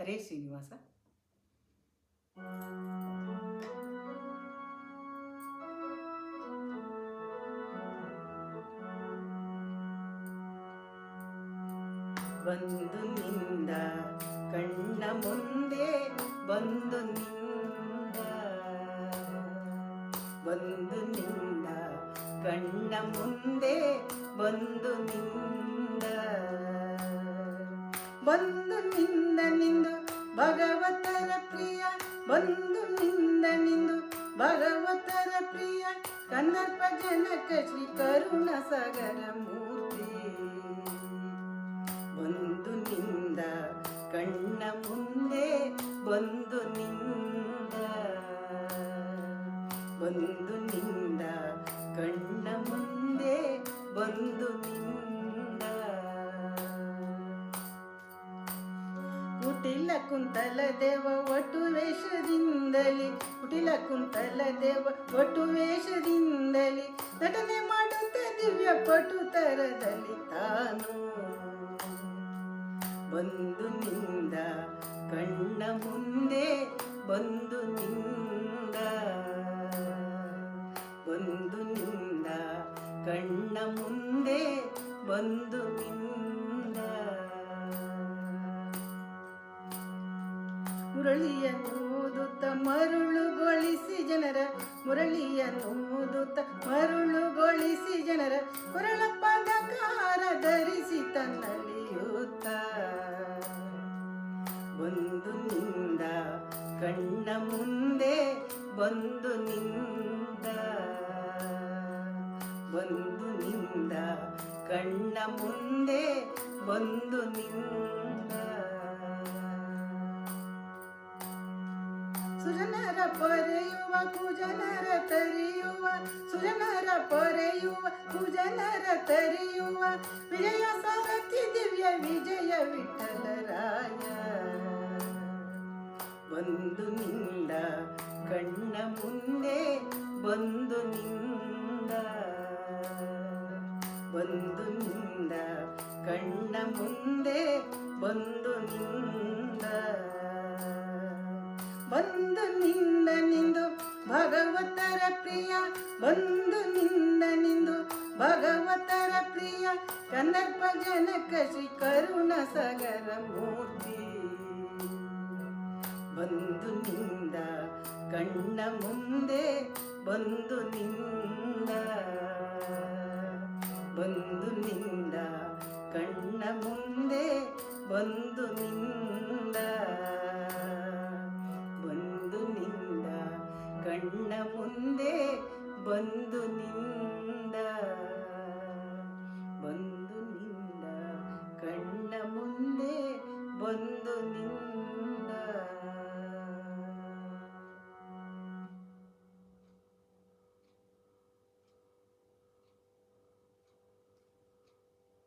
ಹರೇ ಶ್ರೀನಿವಾಸ. ಬಂದು ನಿಂದ ಕಣ್ಣ ಮುಂದೆ ಬಂದು ನಿಂದ, ಬಂದು ನಿಂದ ಕಣ್ಣ ಮುಂದೆ ಬಂದು ನಿಂದ, ಬಂದು ನಿಂದ ನಿಂದು ಭಗವತರ ಪ್ರಿಯ, ಬಂದು ನಿಂದ ನಿಂದು ಭಗವತರ ಪ್ರಿಯ, ಕನ್ನರ್ಪ ಜನಕ ಶ್ರೀ ಕರುಣ ಸಾಗರ ಮೂರ್ತಿ. ಬಂದು ನಿಂದ ಕಣ್ಣ ಮುಂದೆ ಬಂದು ನಿಂದ, ಬಂದು ನಿಂದ ಕಣ್ಣ ಮುಂದೆ ಬಂದು ನಿಂದ. ಕುಟಿಲ ಕುಂತಲ ದೇವ ಒಟ್ಟು ವೇಷದಿಂದಲಿ, ಕುಟಿಲ ಕುಂತಲ ದೇವ ಒಟ್ಟು ವೇಷದಿಂದಲಿ ನಟನೆ ಮಾಡುತ್ತ ದಿವ್ಯ ಪಟು ತರದಲ್ಲಿ ತಾನು. ಬಂದು ನಿಂದ ಕಣ್ಣ ಮುಂದೆ ಬಂದು ನಿಂದ, ಬಂದು ನಿಂದ ಕಣ್ಣ ಮುಂದೆ ಬಂದು ನಿಂದ. ಮುರಳಿಯನ್ನೂದುತ್ತ ಮರುಳುಗೊಳಿಸಿ ಜನರ, ಮುರಳಿಯನ್ನೂದುತ್ತ ಮರುಳುಗೊಳಿಸಿ ಜನರ ಕೊರಳ ಪದಕಾರ ಧರಿಸಿ ತನ್ನಲಿಯುತ್ತ. ಬಂದು ನಿಂದ ಕಣ್ಣ ಮುಂದೆ ಬಂದು ನಿಂದ, ಬಂದು ನಿಂದ ಕಣ್ಣ ಮುಂದೆ ಬಂದು ನಿಂದ. ಸುಜನರ ಪೊರೆಯುವ ಕುಜನರ ತರಿಯುವ, ಸುಜನರ ಪೊರೆಯುವ ಕುಜನರ ತರಿಯುವ ವಿಜಯ ಸಾರಥಿ ದಿವ್ಯ ವಿಜಯ ವಿಠಲರಾಯ. ಬಂದು ನಿಂದ ಕಣ್ಣ ಮುಂದೆ ಬಂದು ನಿಂದ, ಬಂದು ನಿಂದ ಕಣ್ಣ ಮುಂದೆ ಬಂದು ನಿಂದ. ಬಂದು ನಿಂದ ನಿಂದು ಭಗವತರ ಪ್ರಿಯ, ಬಂದು ನಿಂದ ನಿಂದು ಭಗವತರ ಪ್ರಿಯ, ಕನ್ನರ್ಪ ಜನಕ ಶ್ರೀ ಕರುಣ ಸಾಗರ ಮೂರ್ತಿ. ಬಂದು ನಿಂದ ಕಣ್ಣ ಮುಂದೆ ಬಂದು ನಿಂದ, ಬಂದು ನಿಂದ ಕಣ್ಣ ಮುಂದೆ ಬಂದು ನಿಂದ, ಬಂದು ನಿಂದ ಕಣ್ಣ ಮುಂದೆ ಬಂದು ನಿಂದ, ಬಂದು ನಿಂದ ಕಣ್ಣ ಮುಂದೆ ಬಂದು ನಿಂದ.